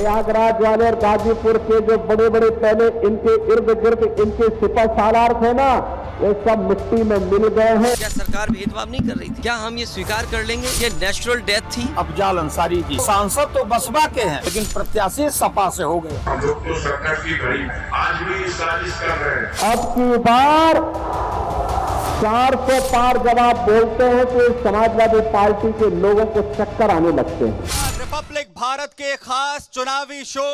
प्रयागराज वाले और गाजीपुर के जो बड़े बड़े पहले इनके इर्द गिर्द इनके सिपह सालार थे ना, ये सब मिट्टी में मिल गए हैं। क्या सरकार भेदभाव नहीं कर रही थी? क्या हम ये स्वीकार कर लेंगे ये नेचुरल डेथ थी? अफजाल अंसारी जी सांसद तो बसपा के हैं, लेकिन प्रत्याशी सपा से हो गए। हम लोग तो सरकार की घड़ी में आज भी साजिश कर रहे हैं। अब की बार 400 पार जब आप बोलते हैं तो समाजवादी पार्टी के लोगों को चक्कर आने लगते हैं। रिपब्लिक भारत के खास चुनावी शो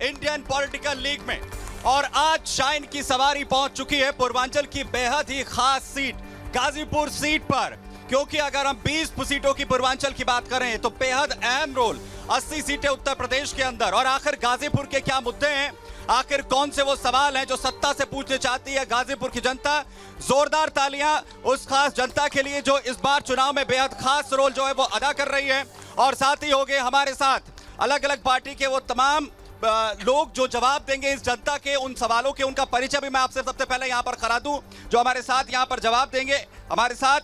इंडियन पॉलिटिकल लीग में, और आज शाइन की सवारी पहुंच चुकी है पूर्वांचल की बेहद ही खास सीट गाजीपुर सीट पर। क्योंकि अगर हम 20 सीटों की पूर्वांचल की बात करें तो बेहद अहम रोल 80 सीटें उत्तर प्रदेश के अंदर। और आखिर गाजीपुर के क्या मुद्दे हैं, आखिर कौन से वो सवाल हैं जो सत्ता से पूछने चाहती है गाजीपुर की जनता। जोरदार तालियां उस खास जनता के लिए जो इस बार चुनाव में बेहद खास रोल जो है वो अदा कर रही है। और साथ ही हो गए हमारे साथ अलग अलग पार्टी के वो तमाम लोग जो जवाब देंगे इस जनता के उन सवालों के। उनका परिचय भी मैं आपसे सबसे पहले यहां पर करा दूं। जो हमारे साथ यहां पर जवाब देंगे, हमारे साथ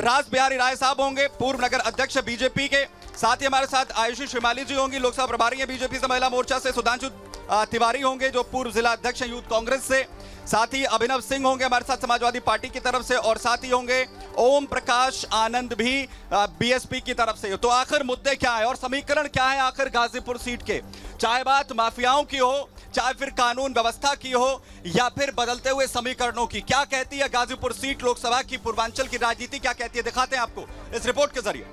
राज बिहारी राय साहब होंगे, पूर्व नगर अध्यक्ष बीजेपी के। साथ ही हमारे साथ आयुषी श्रीमाली जी होंगी, लोकसभा प्रभारी हैं बीजेपी से महिला मोर्चा से। सुधांशु तिवारी होंगे जो पूर्व जिला अध्यक्ष हैं यूथ कांग्रेस से। साथ ही अभिनव सिंह होंगे हमारे साथ समाजवादी पार्टी की तरफ से। और साथ ही होंगे ओम प्रकाश आनंद भी बीएसपी की तरफ से। तो आखिर मुद्दे क्या है और समीकरण क्या है आखिर गाजीपुर सीट के? चाहे बात माफियाओं की हो, चाहे फिर कानून व्यवस्था की हो, या फिर बदलते हुए समीकरणों की। क्या कहती है गाजीपुर सीट लोकसभा की, पूर्वांचल की राजनीति क्या कहती है, दिखाते हैं आपको इस रिपोर्ट के जरिए।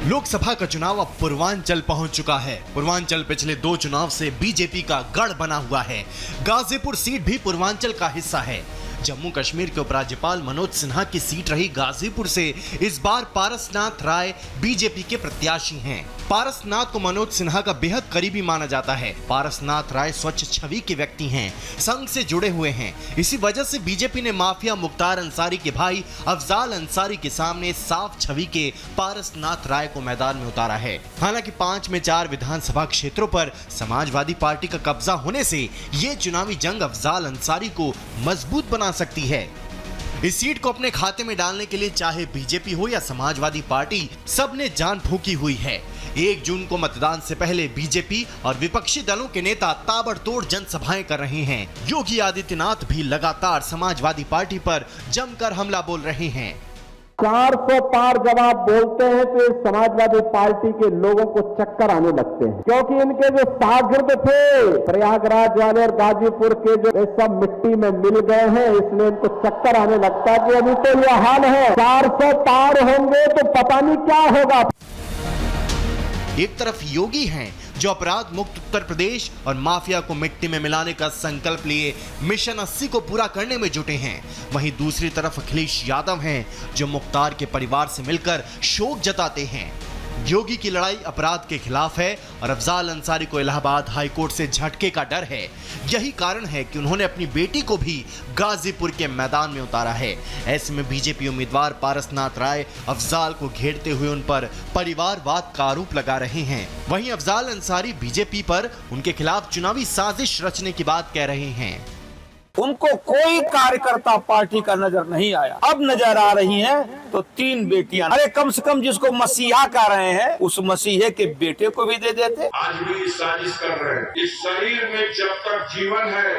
लोकसभा का चुनाव अब पूर्वांचल पहुंच चुका है। पूर्वांचल पिछले 2 चुनाव से बीजेपी का गढ़ बना हुआ है। गाजीपुर सीट भी पूर्वांचल का हिस्सा है। जम्मू कश्मीर के उपराज्यपाल मनोज सिन्हा की सीट रही गाजीपुर से इस बार पारसनाथ राय बीजेपी के प्रत्याशी हैं। पारसनाथ को मनोज सिन्हा का बेहद करीबी माना जाता है। पारसनाथ राय स्वच्छ छवि के व्यक्ति हैं, संघ से जुड़े हुए हैं। इसी वजह से बीजेपी ने माफिया मुख्तार अंसारी के भाई अफजाल अंसारी के सामने साफ छवि के पारसनाथ राय को मैदान में उतारा है। हालांकि 5 में 4 विधानसभा क्षेत्रों पर समाजवादी पार्टी का कब्जा होने से ये चुनावी जंग अफजाल अंसारी को मजबूत बना सकती है। इस सीट को अपने खाते में डालने के लिए चाहे बीजेपी हो या समाजवादी पार्टी, सबने जान फूंकी हुई है। 1 जून को मतदान से पहले बीजेपी और विपक्षी दलों के नेता ताबड़तोड़ जनसभाएं कर रहे हैं। योगी आदित्यनाथ भी लगातार समाजवादी पार्टी पर जमकर हमला बोल रहे हैं। 400 पार जब आप बोलते हैं तो समाजवादी पार्टी के लोगों को चक्कर आने लगते हैं। क्योंकि इनके जो शागिर्द थे प्रयागराज वाले और गाजीपुर के, जो ये सब मिट्टी में मिल गए हैं, इसलिए इनको चक्कर आने लगता है कि अभी तो यह हाल है। 400 पार होंगे तो पता नहीं क्या होगा। एक तरफ योगी हैं जो अपराध मुक्त उत्तर प्रदेश और माफिया को मिट्टी में मिलाने का संकल्प लिए मिशन 80 को पूरा करने में जुटे हैं। वहीं दूसरी तरफ अखिलेश यादव हैं जो मुख्तार के परिवार से मिलकर शोक जताते हैं। योगी की लड़ाई अपराध के खिलाफ है और अफजाल अंसारी को इलाहाबाद हाईकोर्ट से झटके का डर है। यही कारण है कि उन्होंने अपनी बेटी को भी गाजीपुर के मैदान में उतारा है। ऐसे में बीजेपी उम्मीदवार पारसनाथ राय अफजाल को घेरते हुए उन पर परिवारवाद का आरोप लगा रहे हैं। वहीं अफजाल अंसारी बीजेपी पर उनके खिलाफ चुनावी साजिश रचने की बात कह रहे हैं। उनको कोई कार्यकर्ता पार्टी का नजर नहीं आया। अब नजर आ रही हैं तो 3 बेटियां। अरे कम से कम जिसको मसीहा कह रहे हैं उस मसीहे के बेटे को भी दे देते। आज भी साजिश कर रहे हैं। इस शरीर में जब तक जीवन है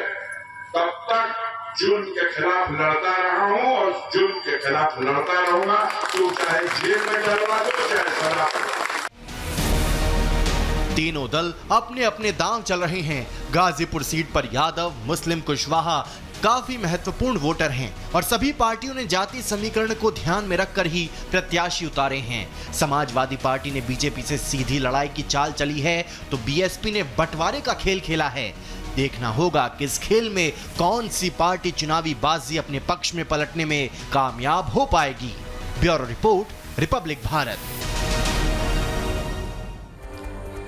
तब तक जुल्म के खिलाफ लड़ता रहा हूँ और जुल्म के खिलाफ लड़ता रहूंगा। तो चाहे जेल में डलवा दो, चाहे सजा। तीनों दल अपने अपने दांव चल रहे हैं। गाजीपुर सीट पर यादव, मुस्लिम, कुशवाहा काफी महत्वपूर्ण वोटर हैं और सभी पार्टियों ने जाति समीकरण को ध्यान में रखकर ही प्रत्याशी उतारे हैं। समाजवादी पार्टी ने बीजेपी से सीधी लड़ाई की चाल चली है तो बीएसपी ने बंटवारे का खेल खेला है। देखना होगा कि इस खेल में कौन सी पार्टी चुनावी बाजी अपने पक्ष में पलटने में कामयाब हो पाएगी। Bureau report, Republic Bharat.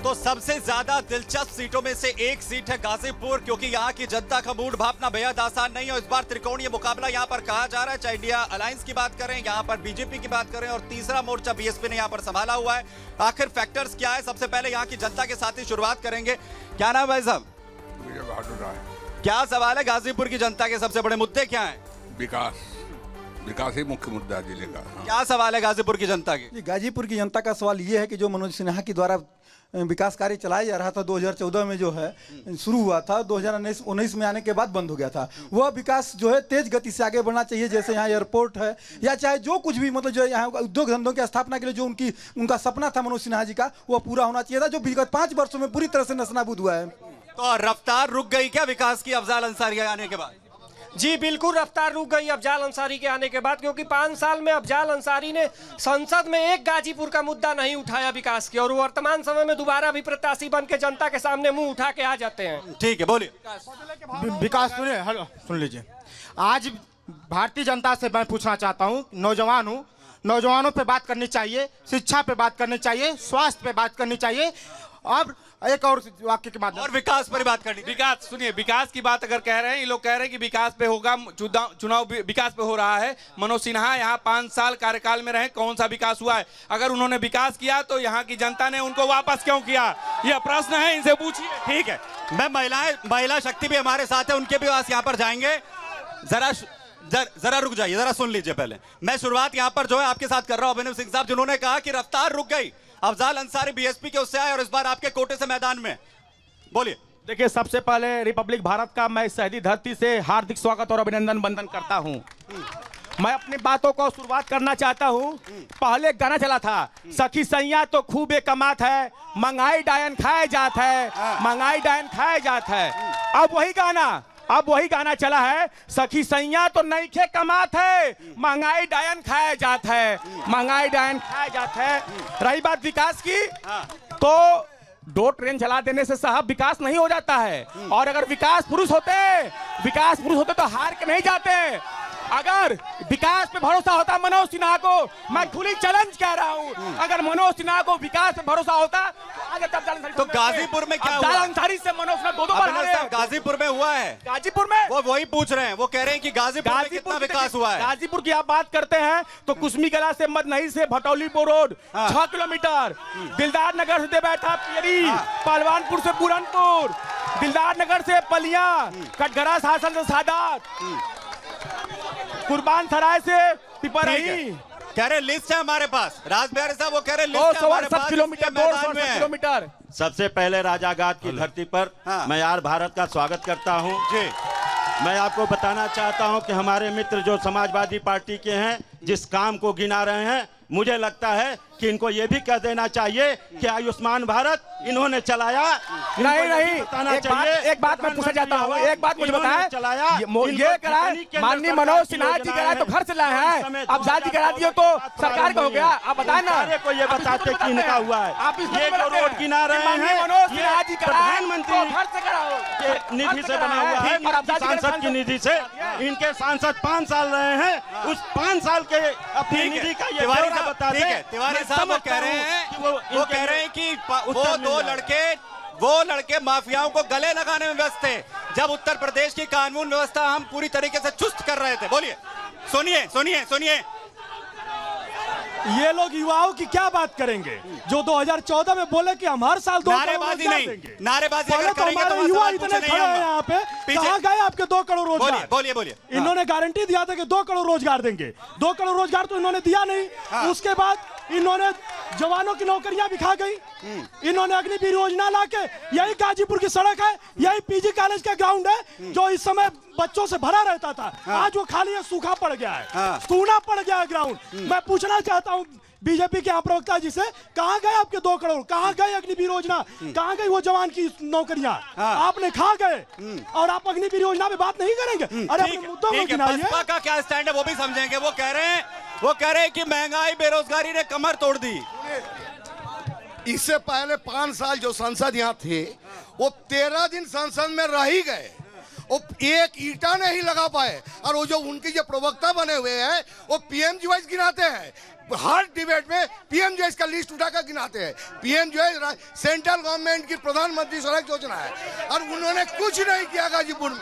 तो सबसे ज्यादा दिलचस्प सीटों में से एक सीट है गाजीपुर, क्योंकि यहाँ की जनता का मूड भापना बेहद आसान नहीं है। इस बार त्रिकोणीय मुकाबला यहाँ पर कहा जा रहा है। चाहे इंडिया अलायंस की बात करें, यहाँ पर बीजेपी की बात करें और तीसरा मोर्चा बीएसपी ने यहाँ पर संभाला हुआ है। आखिर फैक्टर्स क्या है, सबसे पहले यहाँ की जनता के साथ ही शुरुआत करेंगे। क्या नाम है भाई साहब? बहादुर राय। क्या सवाल है, गाजीपुर की जनता के सबसे बड़े मुद्दे क्या है? विकास विकास ही मुख्य मुद्दा है जिले का। क्या सवाल है गाजीपुर की जनता की? जी, गाजीपुर की जनता का सवाल ये है कि जो मनोज सिन्हा के द्वारा विकास कार्य चलाया जा रहा था 2014 में जो है शुरू हुआ था, 2019 में आने के बाद बंद हो गया था। वह विकास जो है तेज गति से आगे बढ़ना चाहिए। जैसे यहाँ एयरपोर्ट है या चाहे जो कुछ भी, मतलब जो यहाँ उद्योग धंधों की स्थापना के लिए जो उनका सपना था मनोज सिन्हा जी का, वो पूरा होना चाहिए था, जो विगत 5 वर्षों में पूरी तरह से नस्तानाबूद हुआ है। तो रफ्तार रुक गई क्या विकास की अफजाल अंसारी आने के बाद? जी बिल्कुल, रफ्तार रुक गई अफजाल अंसारी के आने के बाद, क्योंकि 5 साल में अफजाल अंसारी ने संसद में एक गाजीपुर का मुद्दा नहीं उठाया विकास की, और वर्तमान समय में दोबारा भी प्रत्याशी बन के जनता के सामने मुंह उठा के आ जाते हैं। ठीक है, बोलिए। विकास सुन लीजिए। आज भारतीय जनता से मैं पूछना चाहता हूँ, नौजवान हूँ, नौजवानों पे बात करनी चाहिए, शिक्षा पे बात करनी चाहिए, स्वास्थ्य पे बात करनी चाहिए, और एक और वाक्य के माध्यम और विकास पर बात करनी। विकास सुनिए, विकास की बात अगर कह रहे हैं, ये लोग कह रहे हैं कि विकास पे होगा, चुनाव विकास पे हो रहा है। मनोज सिन्हा यहाँ 5 साल कार्यकाल में रहे, कौन सा विकास हुआ है? अगर उन्होंने विकास किया तो यहाँ की जनता ने उनको वापस क्यों किया? यह प्रश्न है, इनसे पूछिए। ठीक है, मैं महिला शक्ति भी हमारे साथ है, उनके भी पास यहाँ पर जाएंगे। जरा रुक जाइए, जरा सुन लीजिए पहले। मैं शुरुआत यहाँ पर जो है आपके साथ कर रहा हूँ अभिनव सिंह साहब, जिन्होंने कहा कि रफ्तार रुक गई। अफजाल अंसारी बीएसपी के उससे आए और इस बार आपके कोटे से मैदान में, बोलिए। देखिए, सबसे पहले रिपब्लिक भारत का मैं शहीदी धरती से हार्दिक स्वागत और अभिनंदन वंदन करता हूं। मैं अपनी बातों को शुरुआत करना चाहता हूं। पहले गाना चला था, सखी सैया तो खूबे कमात है, महंगाई डायन खाए जात है, महंगाई डायन खाए जात है। अब वही गाना चला है, सखी सैया तो नईखे कमात है, महंगाई डायन खाए जात है, महंगाई डायन खाए जात है। रही बात विकास की, तो 2 ट्रेन चला देने से साहब विकास नहीं हो जाता है। और अगर विकास पुरुष होते तो हार के नहीं जाते। अगर विकास पे भरोसा होता मनोज सिन्हा को, मैं खुली चैलेंज कह रहा हूं, अगर मनोज सिन्हा को विकास पे भरोसा होता तो गाजीपुर में क्या हुआ? अंसारी से मनोज सिन्हा 2 बार गाजीपुर में हुआ है। गाजीपुर में वो वही पूछ रहे हैं, वो कह रहे हैं कि गाजीपुर में कितना विकास हुआ है। गाजीपुर की आप बात करते हैं तो कुसमी कला से मदनही से भटौलीपुर रोड 6 किलोमीटर, दिलदार नगर से देवैठा पियरी, पहलवानपुर से पूरनपुर, दिलदार नगर से पलिया, कटघरा शासन से सादात, कुर्बान सराय से पिपरही। कह रहे लिस्ट है हमारे पास, राजबिहारी साहब वो कह रहे लिस्ट है हमारे पास, किलोमीटर। सबसे पहले राजाघाट की धरती पर मैं यार भारत का स्वागत करता हूं जी। मैं आपको बताना चाहता हूं कि हमारे मित्र जो समाजवादी पार्टी के हैं, जिस काम को गिना रहे हैं, मुझे लगता है कि इनको ये भी कह देना चाहिए कि आयुष्मान भारत इन्होंने चलाया। नहीं, एक बात मैं पूछना चाहता हूँ, एक बात मुझे बताएं, ये कराए माननीय मनोज सिन्हा जी कराए तो घर से लाए हैं, अब शादी करा दिए तो सरकार का हो गया। आप बताएं ना, को ये बताते कि इनका हुआ है। आप ये जो रोड गिना रहे हैं, मनोज सिन्हा जी प्रधानमंत्री घर से कराओ के निधि से बना हुआ है, सांसद की निधि से। इनके सांसद 5 साल रहे हैं, उस 5 साल के अपनी निधि का ये बता दें। तिवारी साहब वो कह रहे हैं कि वो लड़के माफियाओं को गले लगाने में व्यस्त थे, जब उत्तर प्रदेश की कानून व्यवस्था हम पूरी तरीके से चुस्त कर रहे थे। बोलिए, सुनिए। ये लोग युवाओं की क्या बात करेंगे जो 2014 में बोले कि हम हर साल 2 नारेबाजी नहीं, नारेबाजी अगर तो करेंगे हमारे तो युवा इतने खड़े हैं यहाँ पे, कहाँ गए आपके 2 करोड़ रोजगार? बोलिए। इन्होंने गारंटी दिया था कि 2 करोड़ रोजगार देंगे, 2 करोड़ रोजगार तो इन्होंने दिया नहीं। उसके बाद इन्होंने जवानों की नौकरियां भी खा गई। इन्होंने अग्निवीर योजना लाके, यही गाजीपुर की सड़क है, यही पीजी कॉलेज का ग्राउंड है जो इस समय बच्चों से भरा रहता था, आज वो खाली है, सूखा पड़ गया है, सूना पड़ गया है ग्राउंड। मैं पूछना चाहता हूँ बीजेपी के प्रवक्ता जी से, कहाँ गए आपके 2 करोड़? कहाँ गए अग्निवीर योजना? कहाँ गई वो जवान की नौकरियां? आपने खा गए और आप अग्निवीर योजना पे बात नहीं करेंगे। अरे अपने मुद्दों को गिनाइए। बसपा का क्या स्टैंड है वो भी समझेंगे। वो कह रहे हैं कि महंगाई बेरोजगारी ने कमर तोड़ दी। इससे पहले 5 साल जो सांसद यहाँ थे, वो 13 दिन संसद में रह ही गए, वो एक ईंटा नहीं लगा पाए। और वो जो उनके जो प्रवक्ता बने हुए हैं, वो पीएमजीवाई गिनाते हैं, हर डिबेट में पीएमजीवाई का लिस्ट उठाकर गिनाते हैं। पीएमजीवाई सेंट्रल गवर्नमेंट की प्रधानमंत्री सड़क योजना है, और उन्होंने कुछ नहीं किया गाजीपुर में।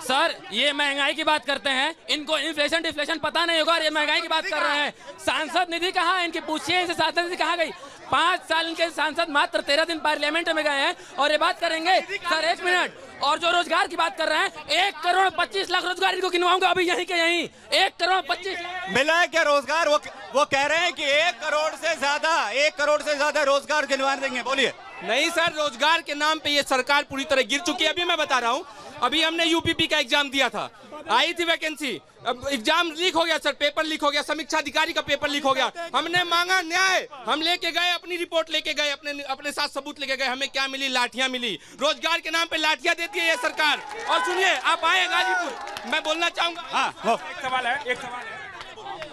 सर ये महंगाई की बात करते हैं, इनको इन्फ्लेशन डिफ्लेशन पता नहीं होगा और ये महंगाई की बात कर रहे हैं। सांसद निधि कहाँ है इनकी, पूछिए इनसे सांसद निधि कहाँ गई। 5 साल इनके सांसद मात्र 13 दिन पार्लियामेंट में गए हैं और ये बात करेंगे। सर 1 मिनट, और जो रोजगार की बात कर रहे हैं 1 करोड़ 25 लाख रोजगार इनको गिनवाऊंगा अभी यहीं के यहीं। 1 करोड़ 25 लाख मिला है क्या रोजगार? वो कह रहे हैं कि 1 करोड़ से ज्यादा रोजगार गिनवा देंगे। बोलिए। नहीं सर, रोजगार के नाम पे ये सरकार पूरी तरह गिर चुकी है। अभी मैं बता रहा हूँ, अभी हमने यूपीपी का एग्जाम दिया था, आई थी वैकेंसी, अब एग्जाम लीक हो गया सर, पेपर लीक हो गया, समीक्षा अधिकारी का पेपर लीक हो गया। हमने मांगा न्याय, हम लेके गए अपनी रिपोर्ट लेके गए, अपने साथ सबूत लेके गए, हमें क्या मिली? लाठियां मिली। रोजगार के नाम पे लाठियां देती है ये सरकार। और सुनिए, आप आए गाजीपुर, मैं बोलना चाहूंगा। एक सवाल है।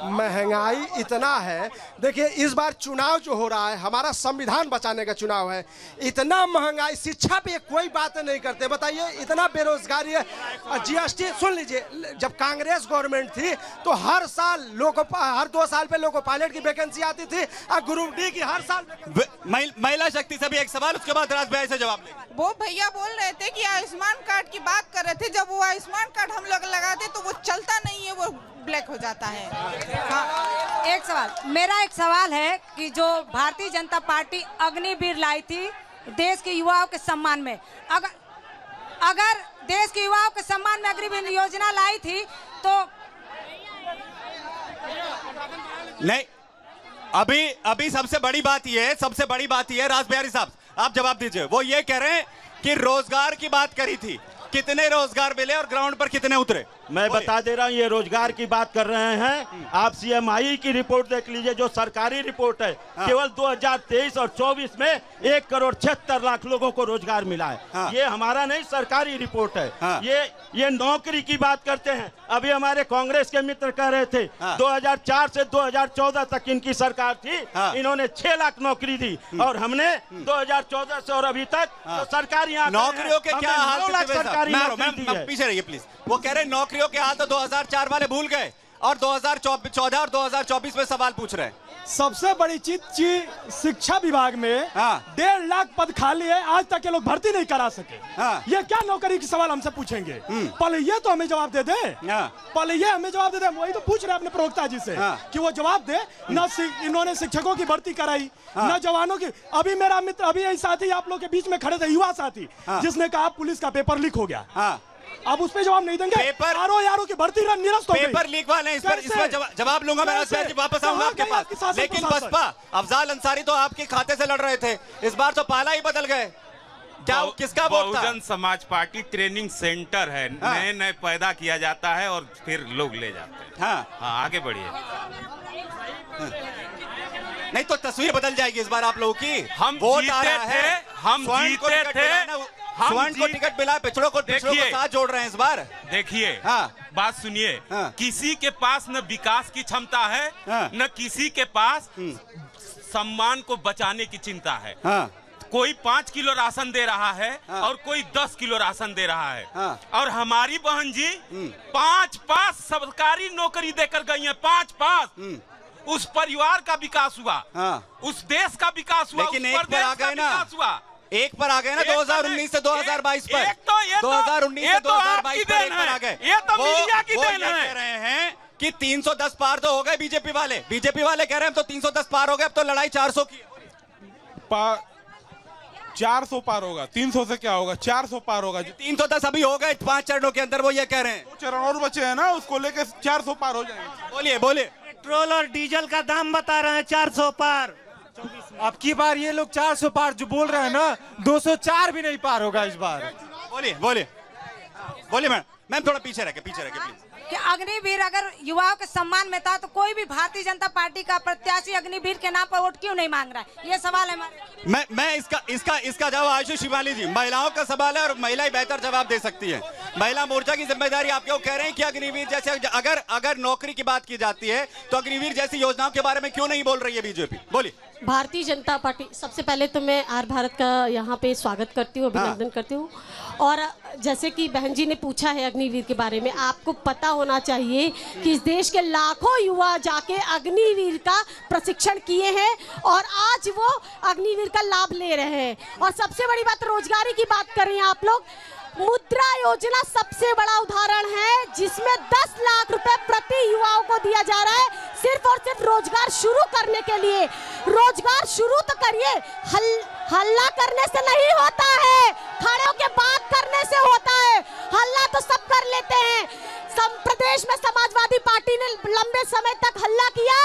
महंगाई इतना है, देखिए इस बार चुनाव जो हो रहा है हमारा संविधान बचाने का चुनाव है, इतना महंगाई, शिक्षा पे कोई बात नहीं करते। बताइए, इतना बेरोजगारी है। जीएसटी सुन लीजिए, जब कांग्रेस गवर्नमेंट थी तो हर साल हर 2 साल पे लोको पायलट की वैकेंसी आती थी और ग्रुप डी की हर साल। महिला शक्ति से भी एक सवाल, उसके बाद राजभाई से जवाब लेंगे। वो भैया बोल रहे थे कि आयुष्मान कार्ड की बात कर रहे थे, जब वो आयुष्मान कार्ड हम लोग लगाते तो वो चलता नहीं है, वो ब्लैक हो जाता है। हाँ, एक सवाल, मेरा एक सवाल है कि जो भारतीय जनता पार्टी अग्निवीर लाई थी देश के युवाओं के सम्मान में, अगर देश के युवाओं के सम्मान में अग्निवीर योजना लाई थी तो नहीं, अभी सबसे बड़ी बात ये है राज बिहारी साहब, आप जवाब दीजिए। वो ये कह रहे हैं कि रोजगार की बात करी थी, कितने रोजगार मिले और ग्राउंड पर कितने उतरे? मैं बता दे रहा हूं, ये रोजगार की बात कर रहे हैं। आप सीएमआई की रिपोर्ट देख लीजिए, जो सरकारी रिपोर्ट है। केवल 2023 और 24 में 1 करोड़ 76 लाख लोगों को रोजगार मिला है। ये हमारा नहीं, सरकारी रिपोर्ट है। ये नौकरी की बात करते हैं। अभी हमारे कांग्रेस के मित्र कह रहे थे 2004 से 2014 तक इनकी सरकार थी, इन्होंने 6 लाख नौकरी दी, और हमने 2014 से और अभी तक सरकारी नौकरियों के क्या हाल? पीछे रहिए प्लीज। वो कह रहे हैं नौकरियों के हाल तो 2004 वाले भूल गए और 2014 और 2024 में सवाल पूछ रहे हैं। सबसे बड़ी चीज शिक्षा विभाग में 1.5 लाख पद खाली है, आज तक ये लोग भर्ती नहीं करा सके। ये क्या नौकरी की सवाल हमसे पूछेंगे? पहले ये तो हमें जवाब दे दे, पहले ये हमें जवाब दे दे। वही तो पूछ रहे हैं अपने प्रवक्ता जी से कि वो जवाब दे। न इन्होंने शिक्षकों की भर्ती कराई, न जवानों की। अभी मेरा मित्र, अभी यही साथी आप लोग के बीच में खड़े थे, युवा साथी, जिसने कहा पुलिस का पेपर लीक हो गया। अब उस पे जवाब नहीं देंगे? पेपर यारों की भर्ती निरस्त हो गई। पेपर लीक वाले इस पर जवाब लूंगा मैं, वापस आऊंगा आपके पास। लेकिन बसपा अफजाल अंसारी तो आपके खाते से लड़ रहे थे, इस बार तो पाला ही बदल गए। क्या किसका वोट था? Bahujan Samaj party training centre है, नए पैदा किया जाता है और फिर लोग ले जाते हैं। हाँ, आगे बढ़िए। नहीं तो तस्वीर बदल जाएगी इस बार आप लोगों की। हम वोट जीते थे, हम जीते थे, स्वर्ण को टिकट मिला, पिछड़ों को साथ जोड़ रहे हैं इस बार। देखिए, बात सुनिए, किसी के पास न विकास की क्षमता है, न किसी के पास सम्मान को बचाने की चिंता है। कोई 5 किलो राशन दे रहा है और कोई 10 किलो राशन दे रहा है। और हमारी बहन जी 5 सरकारी नौकरी देकर गई है, 5। उस परिवार का विकास हुआ, उस देश का विकास हुआ, लेकिन एक पर आ गए ना, एक पर आ गए ना 2019 से 2022 पर। 2019 से 2022 पर एक पर आ गए। ये तो मीडिया की देन है। कह रहे हैं कि 310 पार तो हो गए बीजेपी वाले। बीजेपी वाले कह रहे हैं तो 310 पार हो गए, अब तो लड़ाई 400 की। 400 पार होगा, 300 से क्या होगा? 400 पार होगा। 310 अभी हो गए 5 चरणों के अंदर, वो ये कह रहे हैं। 2 चरण और बचे हैं ना, उसको लेके 400 पार हो जाएंगे। बोलिए। पेट्रोल और डीजल का दाम बता रहे हैं 400 पार। अब की बार ये लोग 400 पार जो बोल रहे हैं ना, 204 भी नहीं पार होगा इस बार। बोलिए मैम थोड़ा पीछे रह के प्लीज। कि अग्निवीर अगर युवाओं के सम्मान में था तो कोई भी भारतीय जनता पार्टी का प्रत्याशी अग्निवीर के नाम पर वोट क्यों नहीं मांग रहा है? ये सवाल है हमारा। मैं इसका जवाब आयुषी शिवाली जी, महिलाओं का सवाल है और महिलाएं बेहतर जवाब दे सकती है। महिला मोर्चा की जिम्मेदारी आप क्यों कह रहे हैं कि अग्निवीर जैसे अगर नौकरी की बात की जाती है तो अग्निवीर जैसी योजनाओं के बारे में क्यों नहीं बोल रही है बीजेपी? बोलिए। भारतीय जनता पार्टी, सबसे पहले तो मैं आर भारत का यहाँ पे स्वागत करती हूँ, अभिनंदन करती हूँ। और जैसे कि बहन जी ने पूछा है अग्निवीर के बारे में, आपको पता होना चाहिए कि इस देश के लाखों युवा जाके अग्निवीर का प्रशिक्षण किए हैं और आज वो अग्निवीर का लाभ ले रहे हैं। और सबसे बड़ी बात रोजगारी की बात कर रही हैं आप लोग। मुद्रा योजना सबसे बड़ा उदाहरण है, जिसमें 10 लाख रुपए प्रति युवाओं को दिया जा रहा है, सिर्फ और सिर्फ रोजगार शुरू करने के लिए। रोजगार शुरू तो करिए, हल्ला करने से नहीं होता है, खड़े होकर बात करने से होता है। हल्ला तो सब कर लेते हैं। प्रदेश में समाजवादी पार्टी ने लंबे समय तक हल्ला किया,